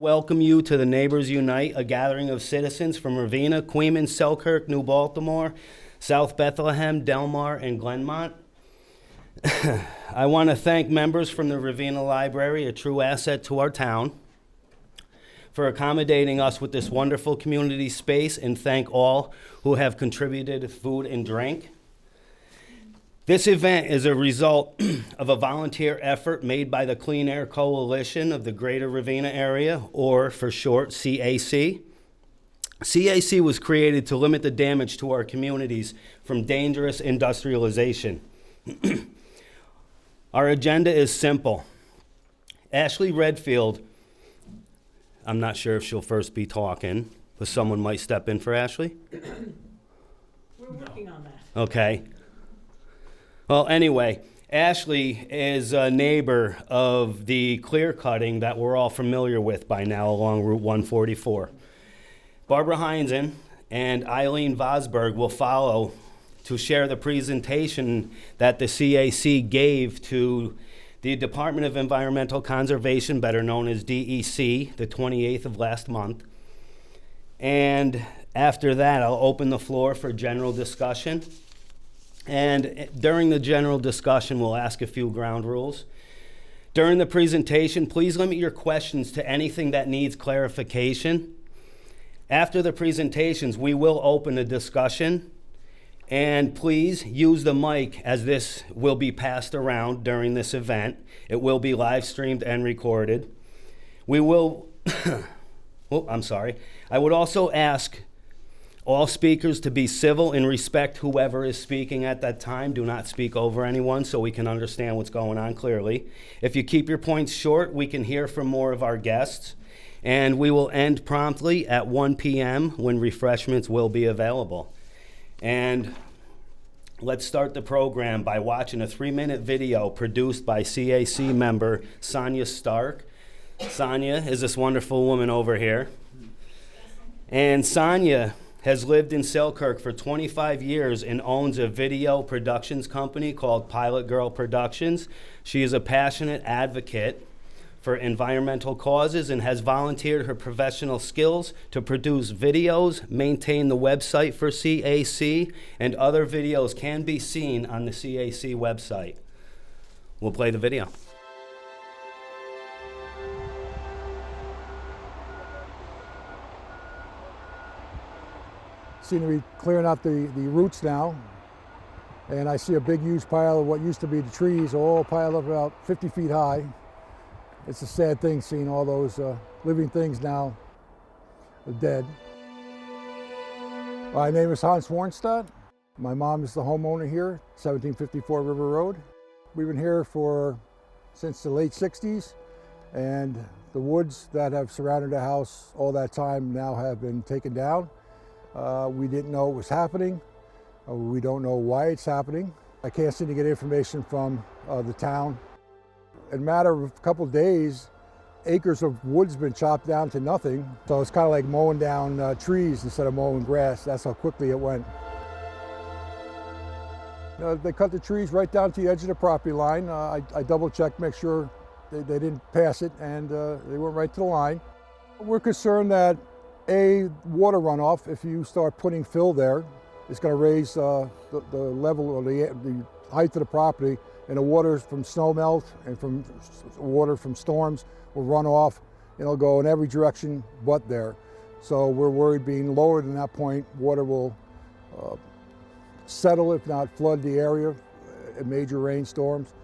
Welcome you to the Neighbors Unite, a gathering of citizens from Ravenna, Queens, Selkirk, New Baltimore, South Bethlehem, Delmar, and Glenmont. I want to thank members from the Ravenna Library, a true asset to our town, for accommodating us with this wonderful community space, and thank all who have contributed food and drink. This event is a result of a volunteer effort made by the Clean Air Coalition of the Greater Ravenna Area, or for short, CAC. CAC was created to limit the damage to our communities from dangerous industrialization. Our agenda is simple. Ashley Redfield, I'm not sure if she'll first be talking, but someone might step in for Ashley. We're working on that. Okay. Well, anyway, Ashley is a neighbor of the clear cutting that we're all familiar with by now along Route 144. Barbara Heinzen and Eileen Vosberg will follow to share the presentation that the CAC gave to the Department of Environmental Conservation, better known as DEC, the 28th of last month. And after that, I'll open the floor for general discussion. And during the general discussion, we'll ask a few ground rules. During the presentation, please limit your questions to anything that needs clarification. After the presentations, we will open a discussion. And please use the mic, as this will be passed around during this event. It will be live streamed and recorded. We will, I would also ask all speakers to be civil and respect whoever is speaking at that time. Do not speak over anyone so we can understand what's going on clearly. If you keep your points short, we can hear from more of our guests. And we will end promptly at 1 p.m. when refreshments will be available. And let's start the program by watching a 3-minute video produced by CAC member Sonia Stark. Sonia is this wonderful woman over here. And Sonia has lived in Selkirk for 25 years and owns a video productions company called Pilot Girl Productions. She is a passionate advocate for environmental causes and has volunteered her professional skills to produce videos, maintain the website for CAC, and other videos can be seen on the CAC website. We'll play the video. Seem to be clearing out the roots now, and I see a big huge pile of what used to be the trees, all piled up about 50 feet high. It's a sad thing seeing all those living things now dead. My name is Hans Warnstadt. My mom is the homeowner here, 1754 River Road. We've been here since the late 60s, and the woods that have surrounded the house all that time now have been taken down. We didn't know it was happening. We don't know why it's happening. I can't seem to get information from the town. In a matter of a couple of days, acres of wood's been chopped down to nothing. So it's kind of like mowing down trees instead of mowing grass. That's how quickly it went. They cut the trees right down to the edge of the property line. I double checked, make sure they didn't pass it, and they went right to the line. We're concerned that water runoff, if you start putting fill there, it's going to raise the level or the height of the property, and the water from snow melt and from water from storms will run off. It'll go in every direction but there. So we're worried being lower than that point, water will settle, if not flood the area in major rainstorms.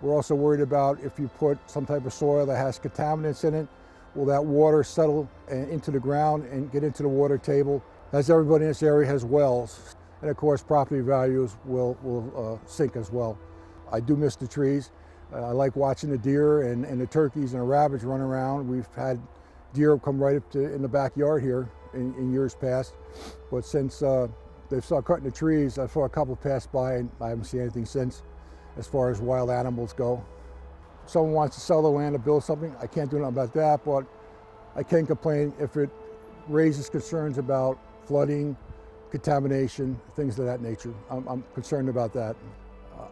We're also worried about if you put some type of soil that has contaminants in it, will that water settle into the ground and get into the water table? As everybody in this area has wells, and of course property values will sink as well. I do miss the trees. I like watching the deer and the turkeys and the rabbits run around. We've had deer come right up in the backyard here in years past, but since they've started cutting the trees, I saw a couple pass by and I haven't seen anything since as far as wild animals go. If someone wants to sell the land to build something, I can't do nothing about that, but I can complain if it raises concerns about flooding, contamination, things of that nature. I'm concerned about that.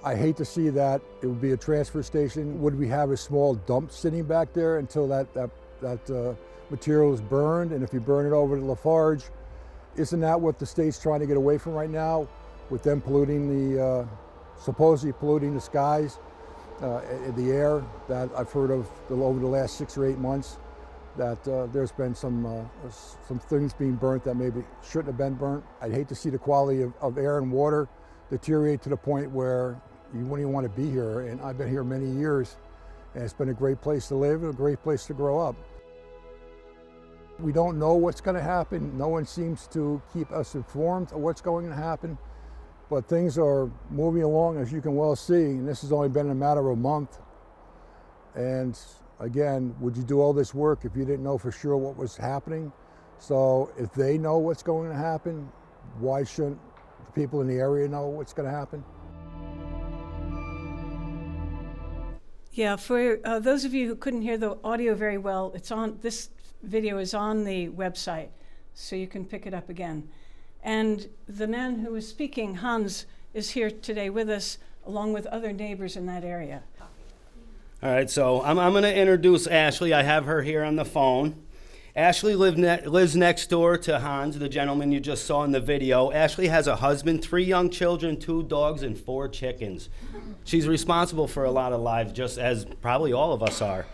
I hate to see that. It would be a transfer station. Would we have a small dump sitting back there until that material is burned, and if you burn it over to Lafarge, isn't that what the state's trying to get away from right now, with them polluting the, supposedly polluting the skies, the air, that I've heard of over the last 6 or 8 months, that there's been some things being burnt that maybe shouldn't have been burnt. I'd hate to see the quality of air and water deteriorate to the point where you wouldn't even want to be here. And I've been here many years, and it's been a great place to live and a great place to grow up. We don't know what's going to happen. No one seems to keep us informed of what's going to happen. But things are moving along, as you can well see, and this has only been a matter of a month. And again, would you do all this work if you didn't know for sure what was happening? So if they know what's going to happen, why shouldn't the people in the area know what's going to happen? Yeah, for those of you who couldn't hear the audio very well, this video is on the website, so you can pick it up again. And the man who was speaking, Hans, is here today with us, along with other neighbors in that area. All right, so I'm going to introduce Ashley. I have her here on the phone. Ashley lives next door to Hans, the gentleman you just saw in the video. Ashley has a husband, 3 young children, 2 dogs, and 4 chickens. She's responsible for a lot of lives, just as probably all of us are.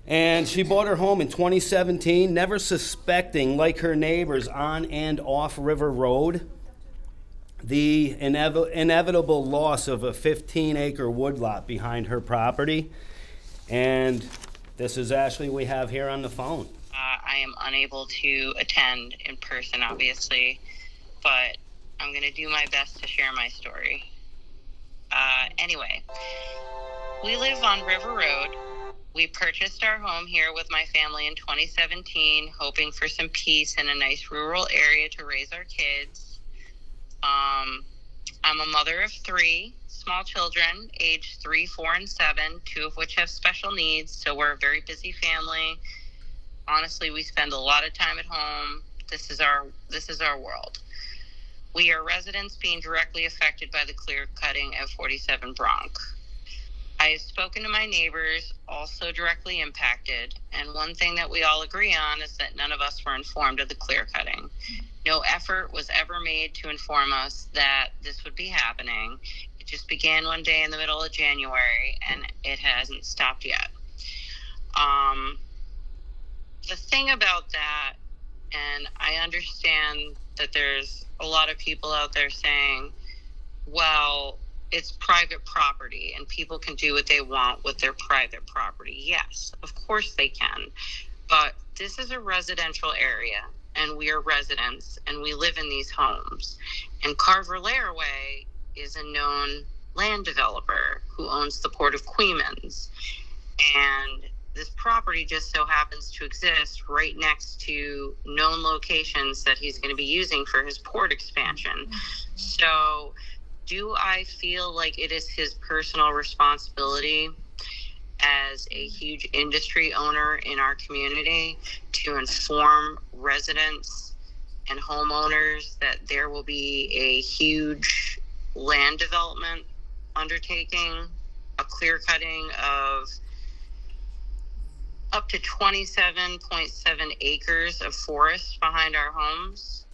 And she bought her home in 2017, never suspecting, like her neighbors on and off River Road, the inevitable loss of a 15-acre woodlot behind her property. And this is Ashley we have here on the phone. I am unable to attend in person, obviously, but I'm going to do my best to share my story. Anyway, we live on River Road. We purchased our home here with my family in 2017, hoping for some peace in a nice rural area to raise our kids. I'm a mother of 3 small children, aged 3, 4, and 7, 2 of which have special needs, so we're a very busy family. Honestly, we spend a lot of time at home. This is our world. We are residents being directly affected by the clear cutting of 47 Bronx. I have spoken to my neighbors, also directly impacted, and one thing that we all agree on is that none of us were informed of the clear cutting. No effort was ever made to inform us that this would be happening. It just began one day in the middle of January, and it hasn't stopped yet. The thing about that, and I understand that there's a lot of people out there saying, well, it's private property and people can do what they want with their private property. Yes, of course they can. But this is a residential area and we are residents and we live in these homes. And Carver Laraway is a known land developer who owns the Port of Queens. And this property just so happens to exist right next to known locations that he's going to be using for his port expansion. So do I feel like it is his personal responsibility as a huge industry owner in our community to inform residents and homeowners that there will be a huge land development undertaking, a clear cutting of up to 27.7 acres of forest behind our homes?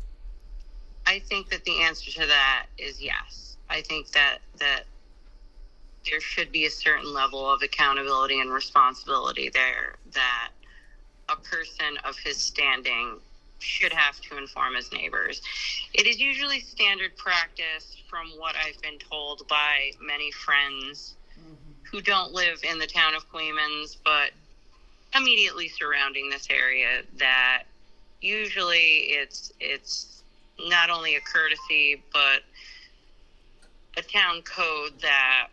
I think that the answer to that is yes. I think that there should be a certain level of accountability and responsibility there, that a person of his standing should have to inform his neighbors. It is usually standard practice, from what I've been told by many friends who don't live in the town of Queens, but immediately surrounding this area, that usually it's not only a courtesy, but a town code that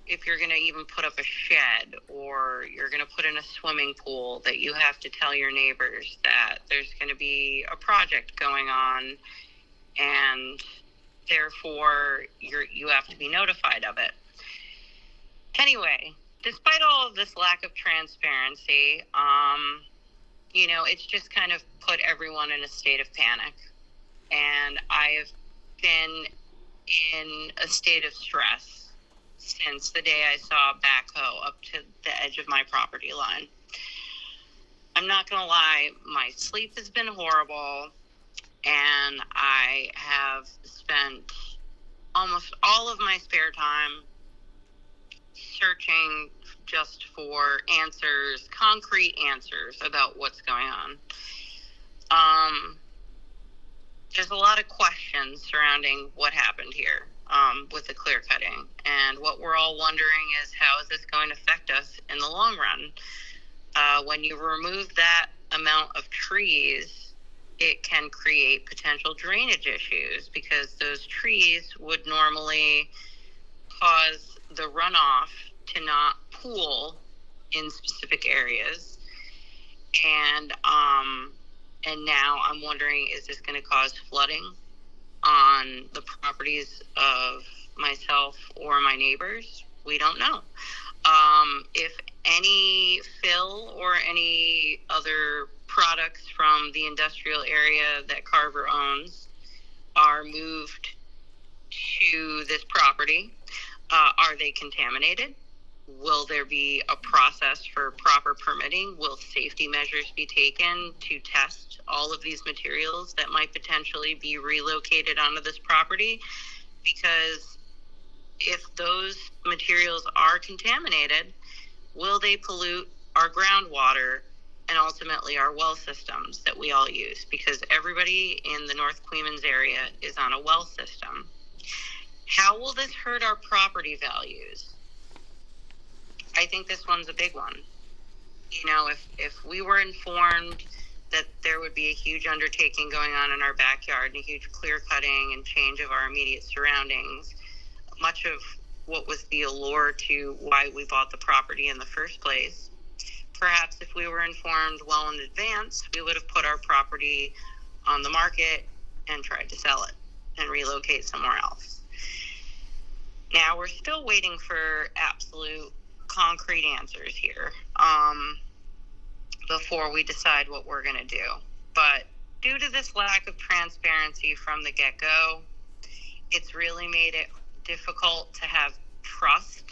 if you're going to even put up a shed or you're going to put in a swimming pool, that you have to tell your neighbors that there's going to be a project going on, and therefore you have to be notified of it. Anyway, despite all of this lack of transparency, it's just kind of put everyone in a state of panic. And I've been in a state of stress since the day I saw a backhoe up to the edge of my property line. I'm not going to lie, my sleep has been horrible, and I have spent almost all of my spare time searching just for answers, concrete answers about what's going on. There's a lot of questions surrounding what happened here with the clear cutting, and what we're all wondering is, how is this going to affect us in the long run? When you remove that amount of trees, it can create potential drainage issues, because those trees would normally cause the runoff to not pool in specific areas. And now I'm wondering, is this going to cause flooding on the properties of myself or my neighbors? We don't know. If any fill or any other products from the industrial area that Carver owns are moved to this property, are they contaminated? Will there be a process for proper permitting? Will safety measures be taken to test all of these materials that might potentially be relocated onto this property? Because if those materials are contaminated, will they pollute our groundwater and ultimately our well systems that we all use? Because everybody in the North Queens area is on a well system. How will this hurt our property values? I think this one's a big one. You know, if we were informed that there would be a huge undertaking going on in our backyard and a huge clear cutting and change of our immediate surroundings, much of what was the allure to why we bought the property in the first place, perhaps if we were informed well in advance, we would have put our property on the market and tried to sell it and relocate somewhere else. Now, we're still waiting for absolute concrete answers here before we decide what we're going to do. But due to this lack of transparency from the get-go, it's really made it difficult to have trust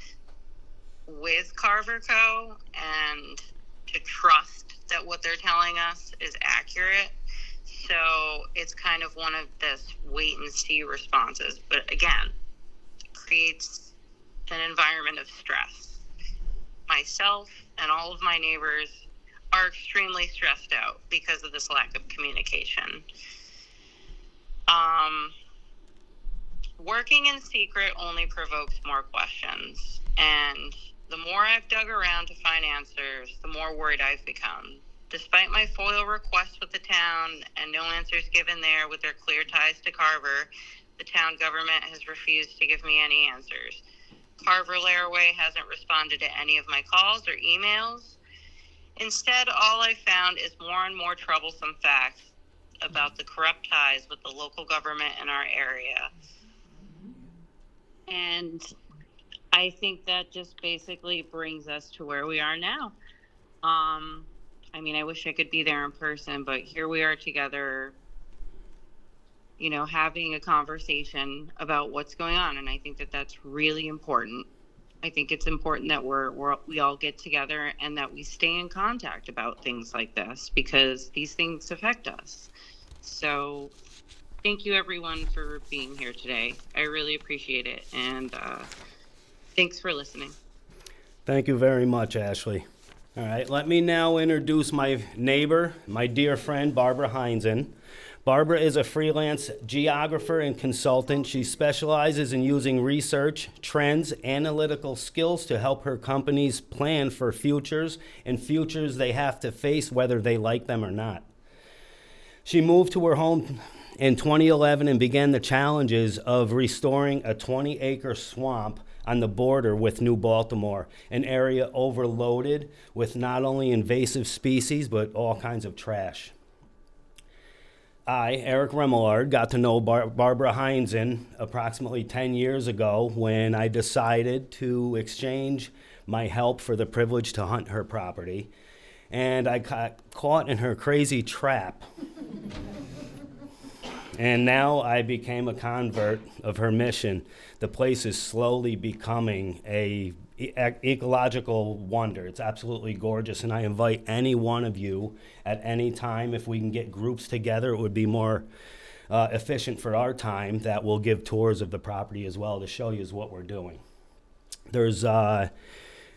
with Carver Co. and to trust that what they're telling us is accurate. So it's kind of one of this wait and see responses. But again, creates an environment of stress. Myself and all of my neighbors are extremely stressed out because of this lack of communication. Working in secret only provokes more questions, and the more I've dug around to find answers, the more worried I've become. Despite my FOIL requests with the town and no answers given there with their clear ties to Carver, the town government has refused to give me any answers. Carver Laraway hasn't responded to any of my calls or emails. Instead, all I found is more and more troublesome facts about the corrupt ties with the local government in our area. And I think that just basically brings us to where we are now. I mean, I wish I could be there in person, but here we are together, you know, having a conversation about what's going on. And I think that that's really important. I think it's important that we all get together and that we stay in contact about things like this, because these things affect us. So thank you everyone for being here today. I really appreciate it. And thanks for listening. Thank you very much, Ashley. All right, let me now introduce my neighbor, my dear friend, Barbara Heinzen. Barbara is a freelance geographer and consultant. She specializes in using research, trends, analytical skills to help her companies plan for futures and futures they have to face whether they like them or not. She moved to her home in 2011 and began the challenges of restoring a 20-acre swamp on the border with New Baltimore, an area overloaded with not only invasive species but all kinds of trash. I, Eric Remillard, got to know Barbara Heinzen approximately 10 years ago when I decided to exchange my help for the privilege to hunt her property. And I got caught in her crazy trap. And now I became a convert of her mission. The place is slowly becoming a ecological wonder. It's absolutely gorgeous, and I invite any one of you at any time, if we can get groups together, it would be more efficient for our time, that will give tours of the property as well to show you what we're doing. There's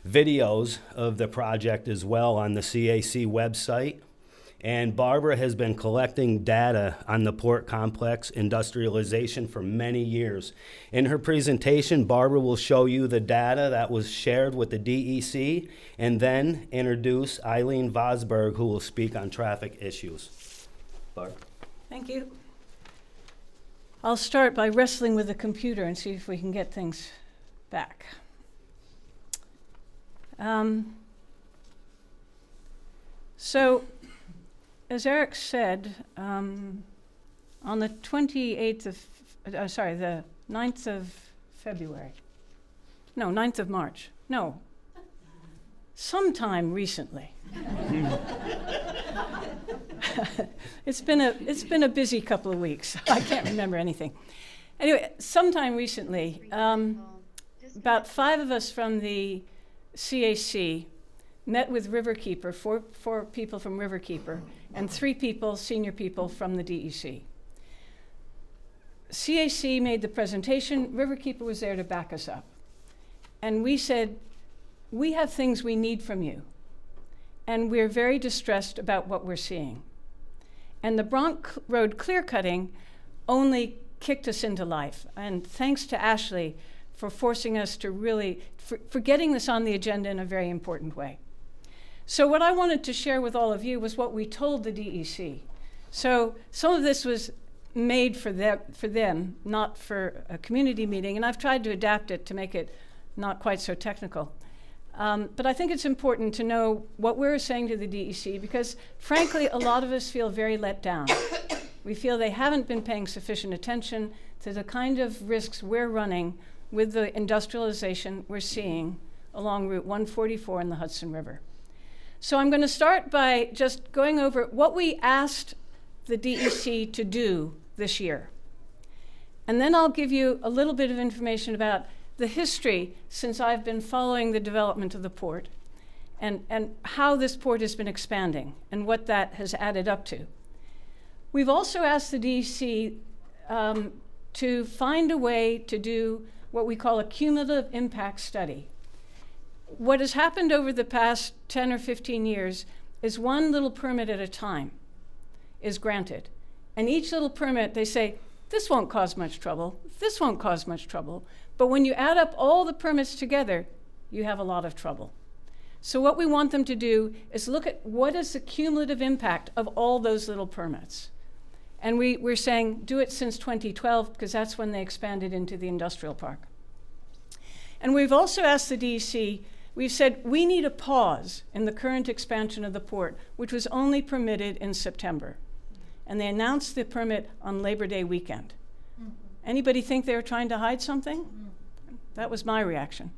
videos of the project as well on the CAC website. And Barbara has been collecting data on the port complex industrialization for many years. In her presentation, Barbara will show you the data that was shared with the DEC and then introduce Eileen Vosberg, who will speak on traffic issues. Barbara. Thank you. I'll start by wrestling with the computer and see if we can get things back. So, as Eric said, on the 28th of, the 9th of February, no, 9th of March, no, sometime recently. It's been a busy couple of weeks. I can't remember anything. Anyway, sometime recently, about 5 of us from the CAC met with Riverkeeper, four people from Riverkeeper, and 3 people, senior people from the DEC. CAC made the presentation. Riverkeeper was there to back us up. And we said, we have things we need from you, and we're very distressed about what we're seeing. And the Bronx Road clear cutting only kicked us into life. And thanks to Ashley for forcing us to really, for getting this on the agenda in a very important way. So what I wanted to share with all of you was what we told the DEC. So some of this was made for them, not for a community meeting, and I've tried to adapt it to make it not quite so technical. But I think it's important to know what we're saying to the DEC because, frankly, a lot of us feel very let down. We feel they haven't been paying sufficient attention to the kind of risks we're running with the industrialization we're seeing along Route 144 in the Hudson River. So I'm going to start by just going over what we asked the DEC to do this year. And then I'll give you a little bit of information about the history since I've been following the development of the port and how this port has been expanding and what that has added up to. We've also asked the DEC to find a way to do what we call a cumulative impact study. What has happened over the past 10 or 15 years is one little permit at a time is granted. And each little permit, they say, this won't cause much trouble, this won't cause much trouble. But when you add up all the permits together, you have a lot of trouble. So what we want them to do is look at what is the cumulative impact of all those little permits. And we're saying do it since 2012 because that's when they expanded into the industrial park. And we've also asked the DEC, we've said we need a pause in the current expansion of the port, which was only permitted in September. And they announced the permit on Labor Day weekend. Anybody think they were trying to hide something? That was my reaction.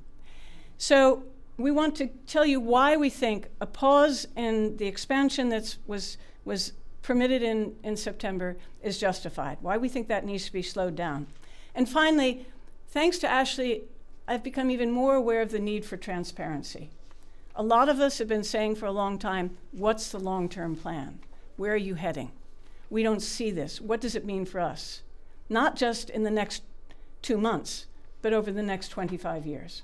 So we want to tell you why we think a pause in the expansion that was permitted in September is justified, why we think that needs to be slowed down. And finally, thanks to Ashley, I've become even more aware of the need for transparency. A lot of us have been saying for a long time, what's the long-term plan? Where are you heading? We don't see this. What does it mean for us? Not just in the next 2 months, but over the next 25 years.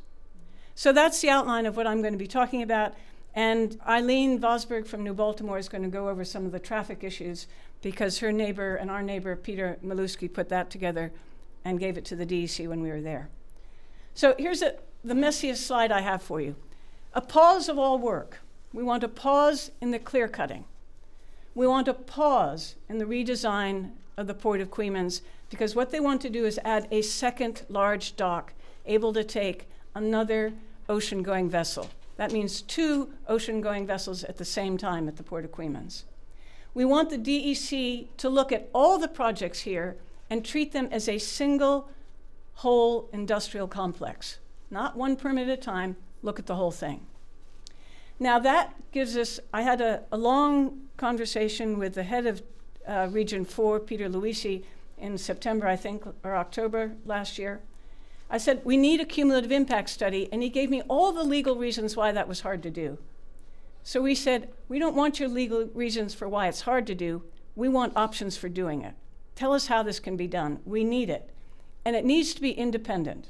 So that's the outline of what I'm going to be talking about. And Eileen Vosberg from New Baltimore is going to go over some of the traffic issues because her neighbor and our neighbor, Peter Maluski, put that together and gave it to the DEC when we were there. So here's the messiest slide I have for you. A pause of all work. We want a pause in the clear cutting. We want a pause in the redesign of the Port of Queens because what they want to do is add a second large dock able to take another ocean-going vessel. That means 2 ocean-going vessels at the same time at the Port of Queens. We want the DEC to look at all the projects here and treat them as a single whole industrial complex. Not one permit at a time, look at the whole thing. Now that gives us, I had a long conversation with the head of Region 4, Peter Luisi, in September, I think, or October last year. I said, we need a cumulative impact study, and he gave me all the legal reasons why that was hard to do. So we said, we don't want your legal reasons for why it's hard to do. We want options for doing it. Tell us how this can be done. We need it. And it needs to be independent.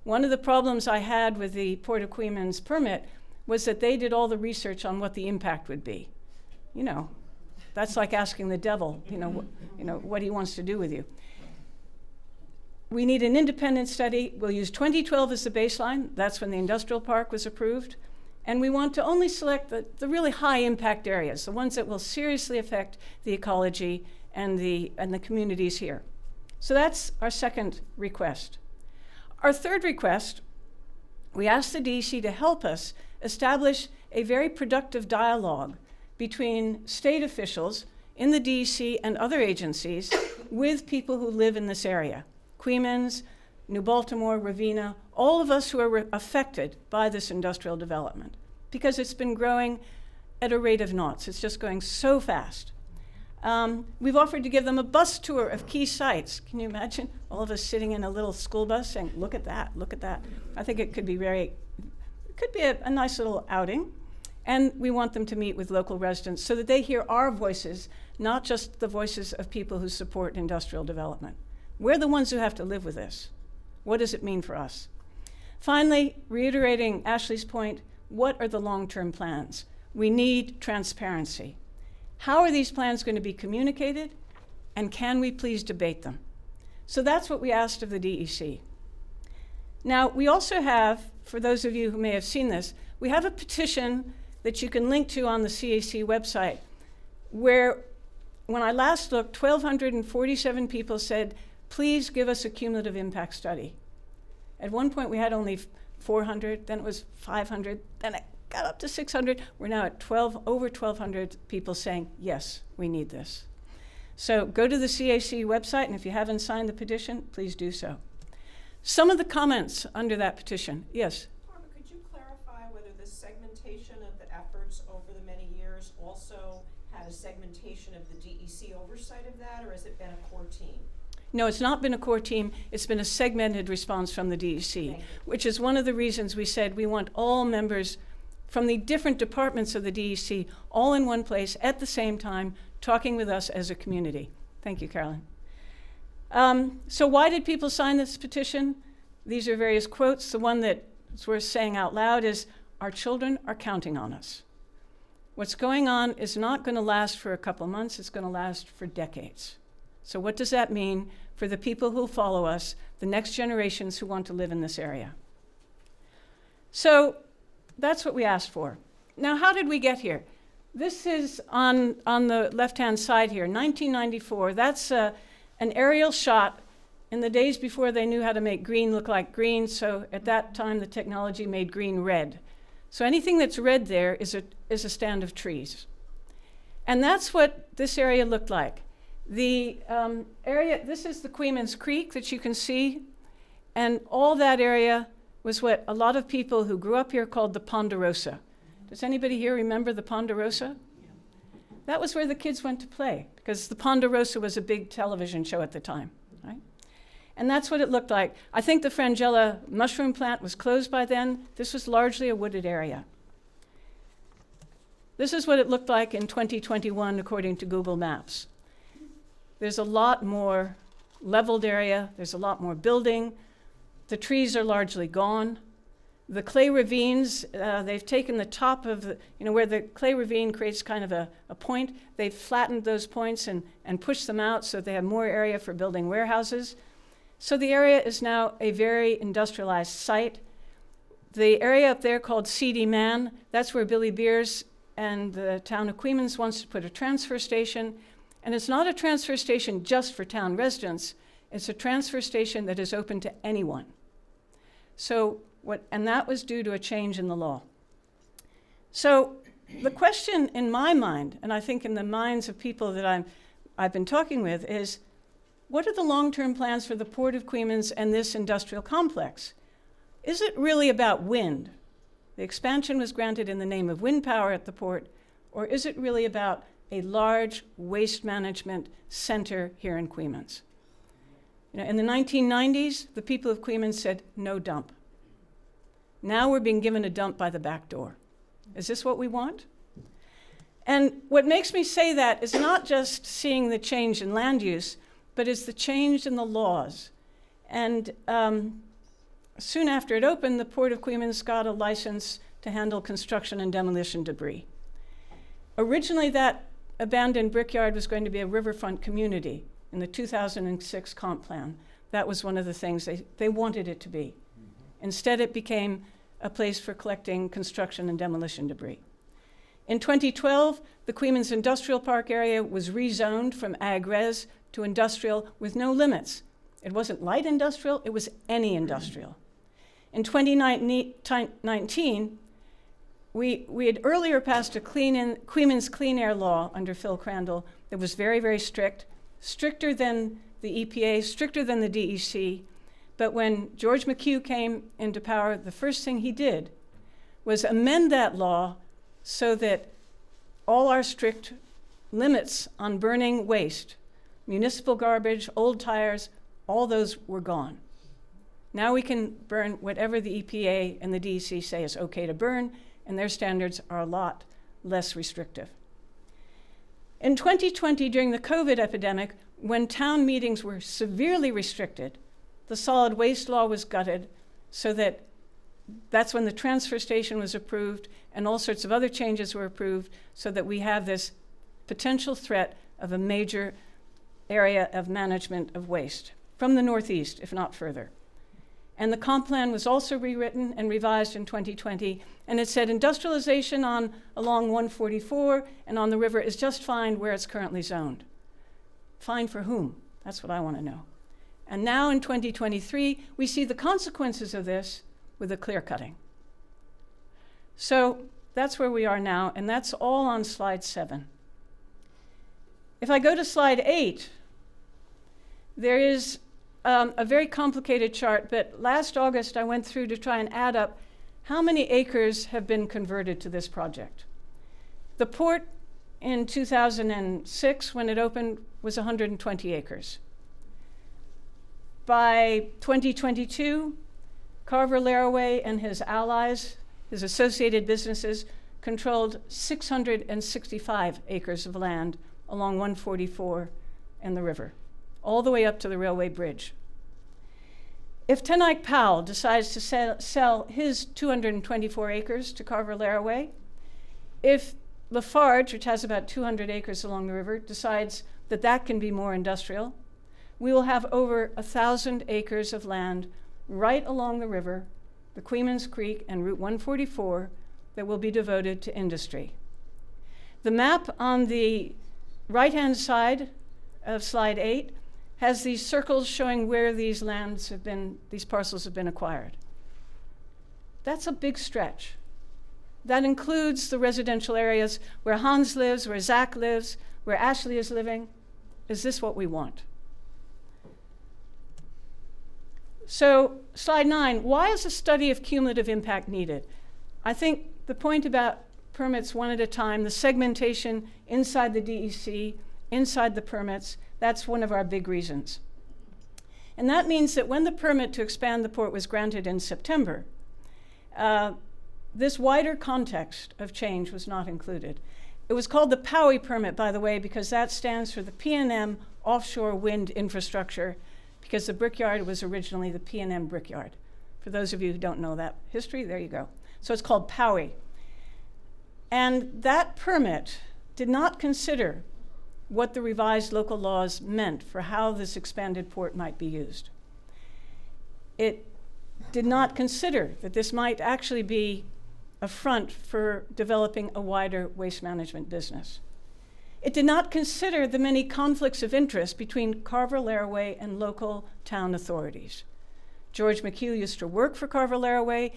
One of the problems I had with the Port of Queensland's permit was that they did all the research on what the impact would be. You know, that's like asking the devil, what he wants to do with you. We need an independent study. We'll use 2012 as the baseline. That's when the industrial park was approved. And we want to only select the really high impact areas, the ones that will seriously affect the ecology and the communities here. So that's our second request. Our third request, we asked the DEC to help us establish a very productive dialogue between state officials in the DEC and other agencies with people who live in this area. Queens, New Baltimore, Ravenna, all of us who are affected by this industrial development, because it's been growing at a rate of knots. It's just going so fast. We've offered to give them a bus tour of key sites. Can you imagine all of us sitting in a little school bus saying, look at that, look at that. I think it could be a nice little outing. And we want them to meet with local residents so that they hear our voices, not just the voices of people who support industrial development. We're the ones who have to live with this. What does it mean for us? Finally, reiterating Ashley's point, what are the long-term plans? We need transparency. How are these plans going to be communicated? And can we please debate them? So that's what we asked of the DEC. Now, we also have, for those of you who may have seen this, we have a petition that you can link to on the CAC website, where when I last looked, 1,247 people said, please give us a cumulative impact study. At one point, we had only 400, then it was 500, then it got up to 600. We're now at over 1,200 people saying, yes, we need this. So go to the CAC website, and if you haven't signed the petition, please do so. Some of the comments under that petition, yes? Barbara, could you clarify whether the segmentation of the efforts over the many years also had a segmentation of the DEC oversight of that, or has it been a core team? No, it's not been a core team. It's been a segmented response from the DEC, which is one of the reasons we said we want all members from the different departments of the DEC all in one place at the same time, talking with us as a community. Thank you, Carolyn. So why did people sign this petition? These are various quotes. The one that's worth saying out loud is, our children are counting on us. What's going on is not going to last for a couple months. It's going to last for decades. So what does that mean for the people who follow us, the next generations who want to live in this area? So that's what we asked for. Now, how did we get here? This is on the left-hand side here, 1994. That's an aerial shot in the days before they knew how to make green look like green. So at that time, the technology made green red. So anything that's red there is a stand of trees. And that's what this area looked like. The area, this is the Queens Creek that you can see, and all that area was what a lot of people who grew up here called the Ponderosa. Does anybody here remember the Ponderosa? Yeah. That was where the kids went to play, because the Ponderosa was a big television show at the time, right? And that's what it looked like. I think the Frangella mushroom plant was closed by then. This was largely a wooded area. This is what it looked like in 2021, according to Google Maps. There's a lot more leveled area. There's a lot more building. The trees are largely gone. The clay ravines, they've taken the top of where the clay ravine creates kind of a point. They've flattened those points and pushed them out so they have more area for building warehouses. So the area is now a very industrialized site. The area up there called CD Man, that's where Billy Beers and the town of Queens wants to put a transfer station. And it's not a transfer station just for town residents. It's a transfer station that is open to anyone. And that was due to a change in the law. So the question in my mind, and I think in the minds of people that I've been talking with, is what are the long-term plans for the Port of Queens and this industrial complex? Is it really about wind? The expansion was granted in the name of wind power at the port, or is it really about a large waste management center here in Queens? In the 1990s, the people of Queens said, no dump. Now we're being given a dump by the back door. Is this what we want? And what makes me say that is not just seeing the change in land use, but it's the change in the laws. And soon after it opened, the Port of Queens got a license to handle construction and demolition debris. Originally, that abandoned brickyard was going to be a riverfront community in the 2006 comp plan. That was one of the things they wanted it to be. Instead, it became a place for collecting construction and demolition debris. In 2012, the Queens Industrial Park area was rezoned from ag-res to industrial with no limits. It wasn't light industrial, it was any industrial. In 2019, we had earlier passed a Queens Clean Air Law under Phil Crandall that was very, very strict, stricter than the EPA, stricter than the DEC. But when George McHugh came into power, the first thing he did was amend that law so that all our strict limits on burning waste, municipal garbage, old tires, all those were gone. Now we can burn whatever the EPA and the DEC say is okay to burn, and their standards are a lot less restrictive. In 2020, during the COVID epidemic, when town meetings were severely restricted, the solid waste law was gutted so that's when the transfer station was approved and all sorts of other changes were approved so that we have this potential threat of a major area of management of waste from the Northeast, if not further. And the comp plan was also rewritten and revised in 2020, and it said industrialization along 144 and on the river is just fine where it's currently zoned. Fine for whom? That's what I want to know. And now in 2023, we see the consequences of this with the clear cutting. So that's where we are now, and that's all on slide 7. If I go to slide 8, there is a very complicated chart, but last August I went through to try and add up how many acres have been converted to this project. The port in 2006, when it opened, was 120 acres. By 2022, Carver Laraway and his allies, his associated businesses, controlled 665 acres of land along 144 and the river, all the way up to the railway bridge. If Tenike Powell decides to sell his 224 acres to Carver Laraway, if Lafarge, which has about 200 acres along the river, decides that that can be more industrial, we will have over 1,000 acres of land right along the river, the Queens Creek and Route 144 that will be devoted to industry. The map on the right-hand side of slide 8 has these circles showing where these parcels have been acquired. That's a big stretch. That includes the residential areas where Hans lives, where Zach lives, where Ashley is living. Is this what we want? So, slide 9, why is a study of cumulative impact needed? I think the point about permits one at a time, the segmentation inside the DEC, inside the permits, that's one of our big reasons. And that means that when the permit to expand the port was granted in September, this wider context of change was not included. It was called the POWI permit, by the way, because that stands for the PNM Offshore Wind Infrastructure, because the brickyard was originally the PNM brickyard. For those of you who don't know that history, there you go. So it's called POWI. And that permit did not consider what the revised local laws meant for how this expanded port might be used. It did not consider that this might actually be a front for developing a wider waste management business. It did not consider the many conflicts of interest between Carver Laraway and local town authorities. George McHugh used to work for Carver Laraway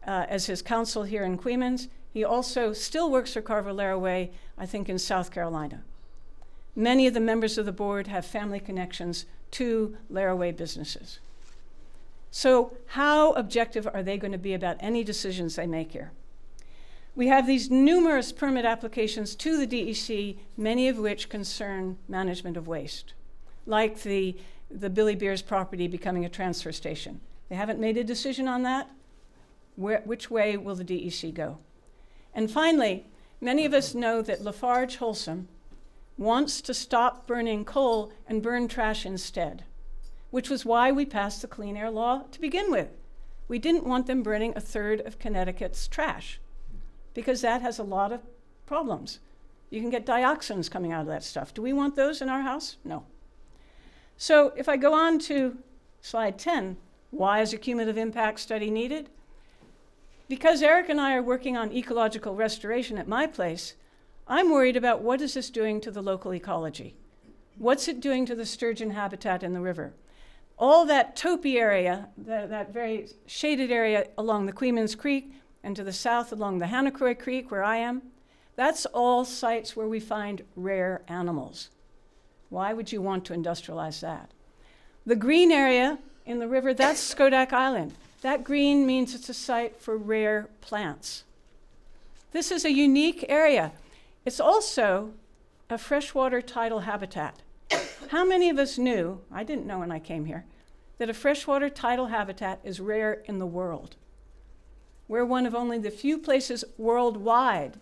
as his counsel here in Queens. He also still works for Carver Laraway, I think, in South Carolina. Many of the members of the board have family connections to Laraway businesses. So how objective are they going to be about any decisions they make here? We have these numerous permit applications to the DEC, many of which concern management of waste, like the the Billy Beer's property becoming a transfer station. They haven't made a decision on that. Which way will the DEC go? And finally, many of us know that Lafarge Holcim wants to stop burning coal and burn trash instead, which was why we passed the Clean Air Law to begin with. We didn't want them burning a third of Connecticut's trash, because that has a lot of problems. You can get dioxins coming out of that stuff. Do we want those in our house? No. So if I go on to slide 10, why is a cumulative impact study needed? Because Eric and I are working on ecological restoration at my place, I'm worried about what is this doing to the local ecology? What's it doing to the sturgeon habitat in the river? All that topy area, that very shaded area along the Queemans Creek and to the south along the Hanacroy Creek where I am, that's all sites where we find rare animals. Why would you want to industrialize that? The green area in the river, that's Skodak Island. That green means it's a site for rare plants. This is a unique area. It's also a freshwater tidal habitat. How many of us knew, I didn't know when I came here, that a freshwater tidal habitat is rare in the world? We're one of only the few places worldwide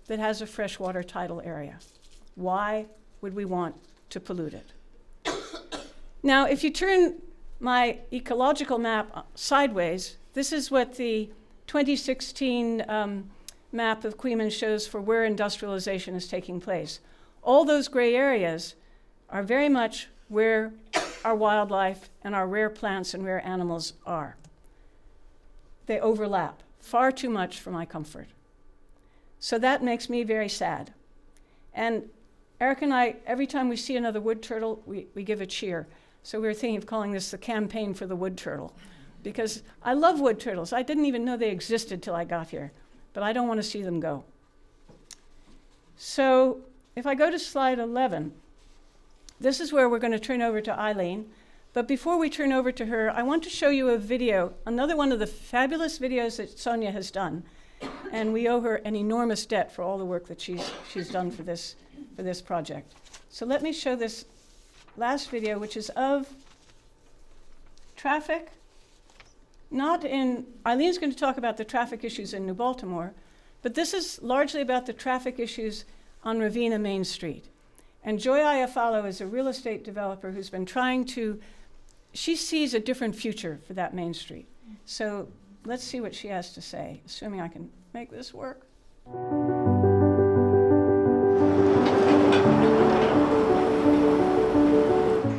that has a freshwater tidal area. Why would we want to pollute it? Now, if you turn my ecological map sideways, this is what the 2016 map of Queemans shows for where industrialization is taking place. All those gray areas are very much where our wildlife and our rare plants and rare animals are. They overlap far too much for my comfort. So that makes me very sad. And Eric and I, every time we see another wood turtle, we give a cheer. So we were thinking of calling this the campaign for the wood turtle, because I love wood turtles. I didn't even know they existed till I got here, but I don't want to see them go. So if I go to slide 11, this is where we're going to turn over to Eileen. But before we turn over to her, I want to show you a video, another one of the fabulous videos that Sonia has done. And we owe her an enormous debt for all the work that she's done for this project. So let me show this last video, which is of traffic. Eileen's going to talk about the traffic issues in New Baltimore, but this is largely about the traffic issues on Ravenna Main Street. And Joy Iafallo is a real estate developer who's been she sees a different future for that Main Street. So let's see what she has to say, assuming I can make this work.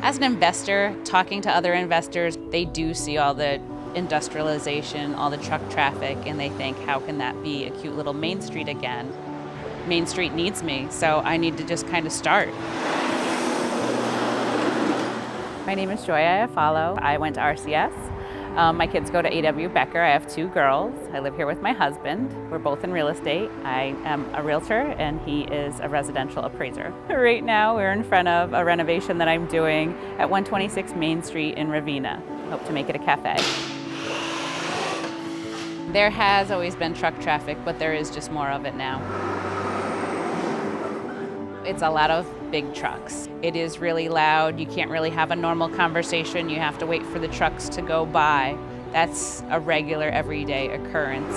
As an investor, talking to other investors, they do see all the industrialization, all the truck traffic, and they think, how can that be a cute little Main Street again? Main Street needs me, so I need to just kind of start. My name is Joy Iafallo. I went to RCS. My kids go to A.W. Becker. I have 2 girls. I live here with my husband. We're both in real estate. I am a realtor and he is a residential appraiser. Right now we're in front of a renovation that I'm doing at 126 Main Street in Ravenna. Hope to make it a cafe. There has always been truck traffic, but there is just more of it now. It's a lot of big trucks. It is really loud. You can't really have a normal conversation. You have to wait for the trucks to go by. That's a regular, everyday occurrence.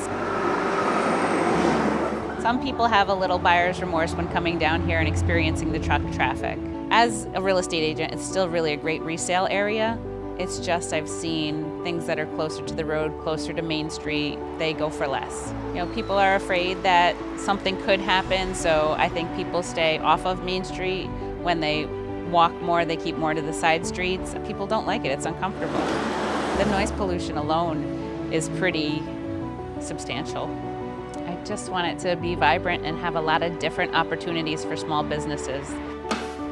Some people have a little buyer's remorse when coming down here and experiencing the truck traffic. As a real estate agent, it's still really a great resale area. It's just I've seen things that are closer to the road, closer to Main Street, they go for less. People are afraid that something could happen, so I think people stay off of Main Street. When they walk more, they keep more to the side streets. People don't like it, it's uncomfortable. The noise pollution alone is pretty substantial. I just want it to be vibrant and have a lot of different opportunities for small businesses.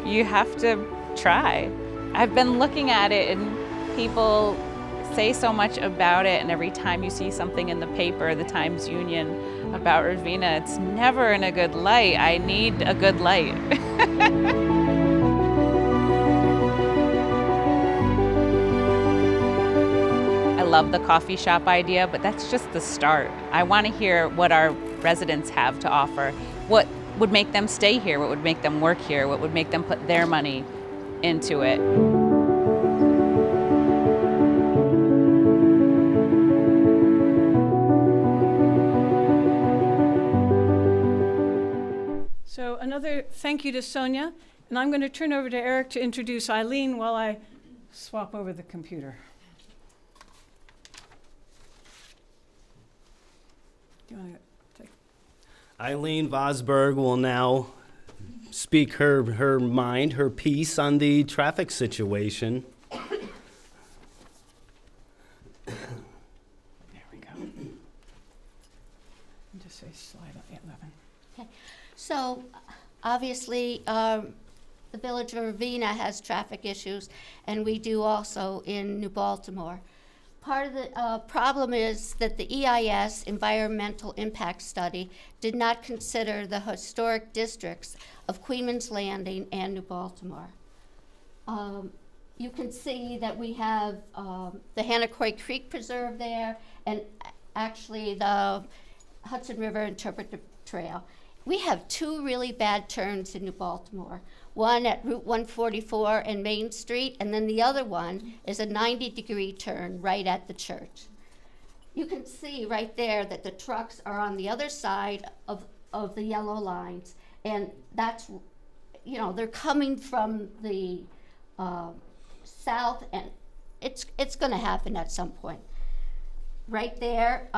You have to try. I've been looking at it and people say so much about it, and every time you see something in the paper, the Times Union, about Ravenna, it's never in a good light. I need a good light. I love the coffee shop idea, but that's just the start. I want to hear what our residents have to offer. What would make them stay here? What would make them work here? What would make them put their money into it? thank you to Sonia. And I'm going to turn over to Eric to introduce Eileen while I swap over the computer. Do you want to take? Eileen Vosberg will now speak her mind, her piece on the traffic situation. There we go. And just say slide 11. Okay. So, obviously, the village of Ravenna has traffic issues, and we do also in New Baltimore. Part of the problem is that the EIS, Environmental Impact Study, did not consider the historic districts of Queenman's Landing and New Baltimore. You can see that we have the Hanacroy Creek Preserve there, and actually the Hudson River Interpretive Trail. We have two really bad turns in New Baltimore. One at Route 144 and Main Street, and then the other one is a 90-degree turn right at the church. You can see right there that the trucks are on the other side of the yellow lines, and that's, you know, they're coming from the south, and it's going to happen at some point. Right there,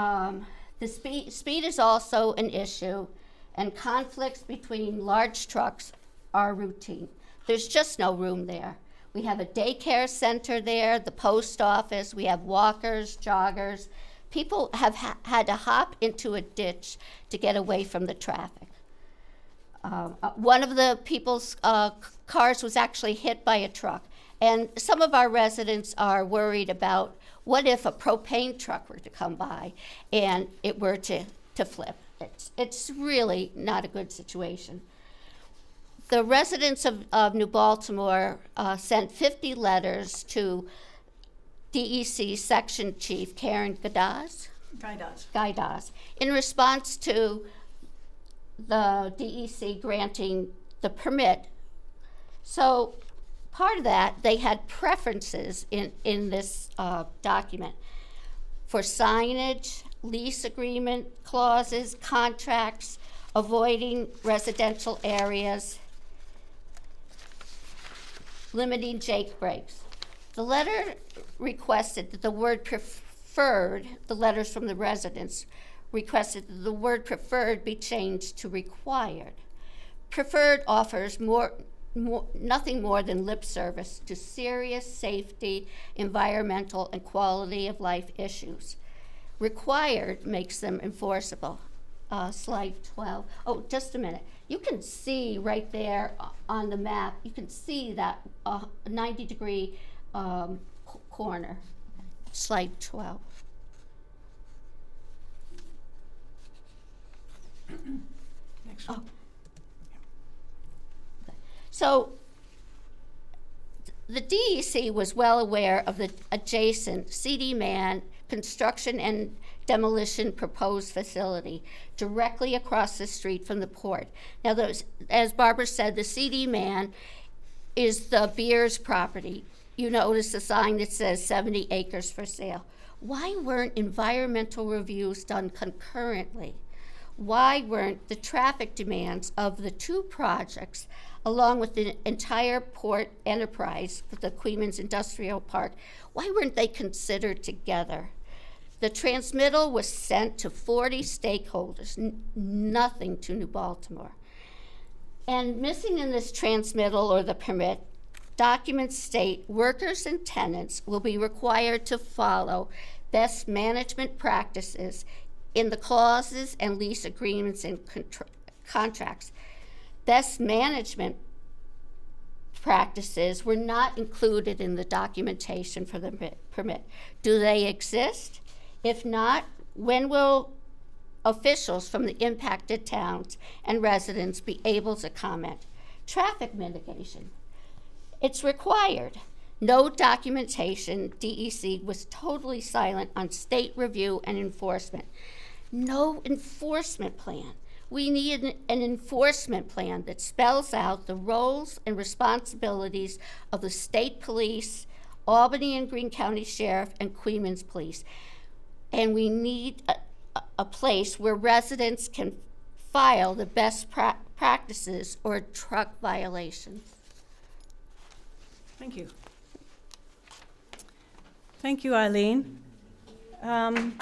the speed is also an issue, and conflicts between large trucks are routine. There's just no room there. We have a daycare center there, the post office, we have walkers, joggers. People have had to hop into a ditch to get away from the traffic. One of the people's cars was actually hit by a truck, and some of our residents are worried about what if a propane truck were to come by and it were to flip. It's really not a good situation. The residents of New Baltimore sent 50 letters to DEC Section Chief Karen Gaidas in response to the DEC granting the permit. So part of that, they had preferences in this document for signage, lease agreement clauses, contracts, avoiding residential areas, limiting jake breaks. The letter requested that the word preferred, the letters from the residents requested that the word preferred be changed to required. Preferred offers nothing more than lip service to serious safety, environmental, and quality of life issues. Required makes them enforceable. Slide 12. Oh, just a minute. You can see right there on the map, you can see that 90-degree corner. Slide 12. Next one. So the DEC was well aware of the adjacent CD Man construction and demolition proposed facility directly across the street from the port. Now, as Barbara said, the CD Man is the Beers property. You notice the sign that says 70 acres for sale. Why weren't environmental reviews done concurrently? Why weren't the traffic demands of the two projects, along with the entire port enterprise with the Queenman's Industrial Park, why weren't they considered together? The transmittal was sent to 40 stakeholders, nothing to New Baltimore. And missing in this transmittal or the permit, documents state workers and tenants will be required to follow best management practices in the clauses and lease agreements and contracts. Best management practices were not included in the documentation for the permit. Do they exist? If not, when will officials from the impacted towns and residents be able to comment? Traffic mitigation. It's required. No documentation. DEC was totally silent on state review and enforcement. No enforcement plan. We need an enforcement plan that spells out the roles and responsibilities of the state police, Albany and Greene County Sheriff, and Queenman's Police. And we need a place where residents can file the best practices or truck violations. Thank you. Thank you, Eileen. I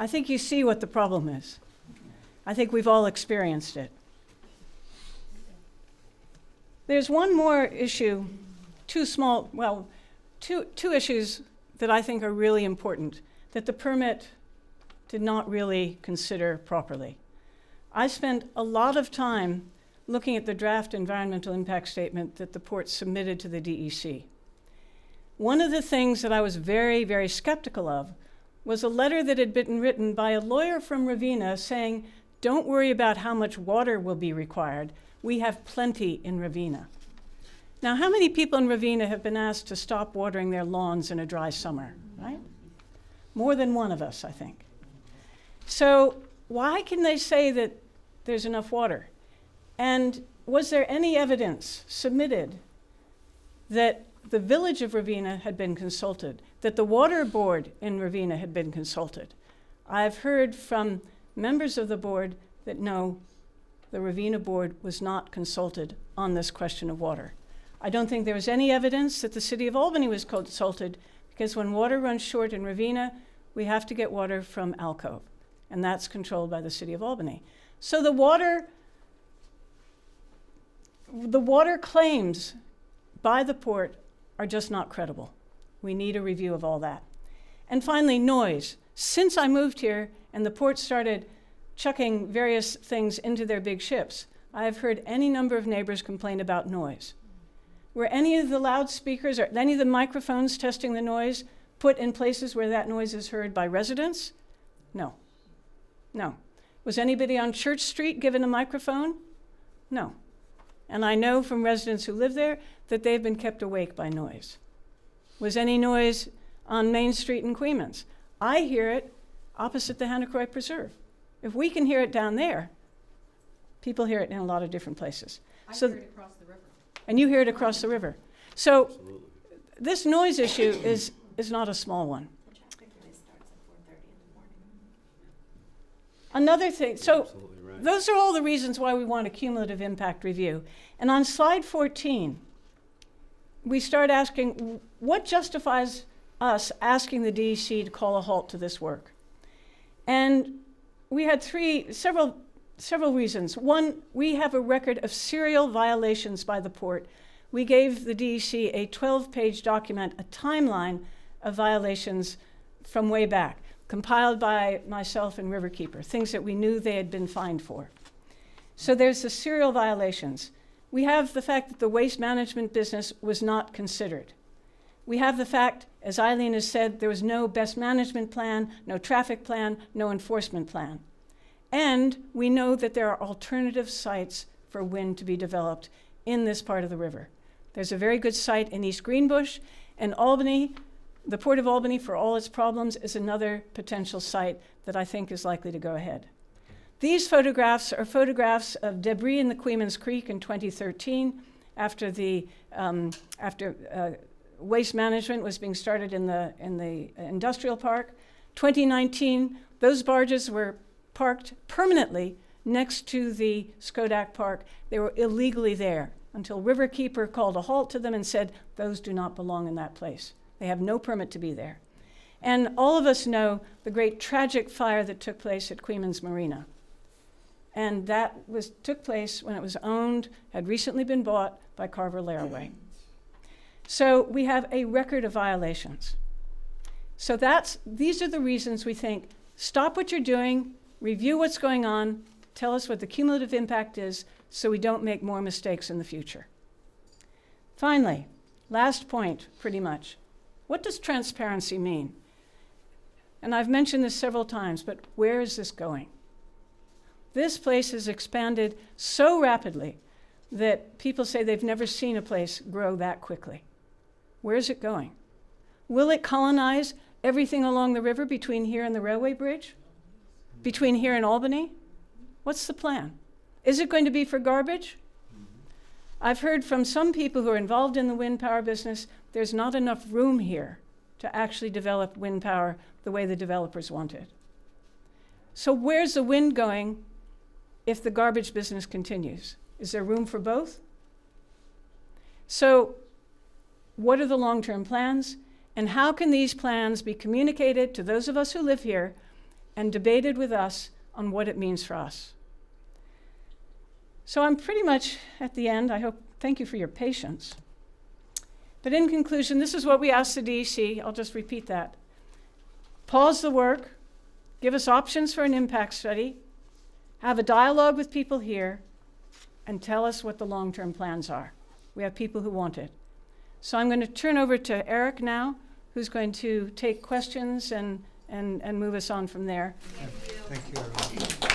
think you see what the problem is. I think we've all experienced it. There's one more issue, two issues that I think are really important that the permit did not really consider properly. I spent a lot of time looking at the draft environmental impact statement that the port submitted to the DEC. One of the things that I was very, very skeptical of was a letter that had been written by a lawyer from Ravenna saying, don't worry about how much water will be required. We have plenty in Ravenna. Now, how many people in Ravenna have been asked to stop watering their lawns in a dry summer, right? More than one of us, I think. So why can they say that there's enough water? And was there any evidence submitted that the village of Ravenna had been consulted, that the water board in Ravenna had been consulted? I've heard from members of the board that no, the Ravenna board was not consulted on this question of water. I don't think there was any evidence that the city of Albany was consulted, because when water runs short in Ravenna, we have to get water from Alcove, and that's controlled by the city of Albany. So the water claims by the port are just not credible. We need a review of all that. And finally, noise. Since I moved here and the port started chucking various things into their big ships, I have heard any number of neighbors complain about noise. Were any of the loudspeakers or any of the microphones testing the noise put in places where that noise is heard by residents? No. No. Was anybody on Church Street given a microphone? No. And I know from residents who live there that they've been kept awake by noise. Was any noise on Main Street in Queens? I hear it opposite the Hanacroy Preserve. If we can hear it down there, people hear it in a lot of different places. I hear it across the river. And you hear it across the river. So this noise issue is not a small one. The traffic really starts at 4:30 in the morning. Another thing, so Right. those are all the reasons why we want a cumulative impact review. And on slide 14, we start asking, what justifies us asking the DEC to call a halt to this work? And we had several reasons. One, we have a record of serial violations by the port. We gave the DEC a 12-page document, a timeline of violations from way back, compiled by myself and Riverkeeper, things that we knew they had been fined for. So there's the serial violations. We have the fact that the waste management business was not considered. We have the fact, as Eileen has said, there was no best management plan, no traffic plan, no enforcement plan. And we know that there are alternative sites for wind to be developed in this part of the river. There's a very good site in East Greenbush, and Albany, the Port of Albany, for all its problems, is another potential site that I think is likely to go ahead. These photographs are photographs of debris in the Queens Creek in 2013 after waste management was being started in the industrial park. 2019, those barges were parked permanently next to the Skodak Park. They were illegally there until Riverkeeper called a halt to them and said, those do not belong in that place. They have no permit to be there. And all of us know the great tragic fire that took place at Queens Marina. And that took place when it was owned, had recently been bought by Carver Laraway. So we have a record of violations. So these are the reasons we think, stop what you're doing, review what's going on, tell us what the cumulative impact is so we don't make more mistakes in the future. Finally, last point, pretty much. What does transparency mean? And I've mentioned this several times, but where is this going? This place has expanded so rapidly that people say they've never seen a place grow that quickly. Where is it going? Will it colonize everything along the river between here and the railway bridge? Between here and Albany? What's the plan? Is it going to be for garbage? I've heard from some people who are involved in the wind power business, there's not enough room here to actually develop wind power the way the developers want it. So where's the wind going if the garbage business continues? Is there room for both? So what are the long-term plans? And how can these plans be communicated to those of us who live here and debated with us on what it means for us? So I'm pretty much at the end. Thank you for your patience. But in conclusion, this is what we asked the DEC. I'll just repeat that. Pause the work, give us options for an impact study, have a dialogue with people here, and tell us what the long-term plans are. We have people who want it. So I'm going to turn over to Eric now, who's going to take questions and move us on from there. Thank you, everyone.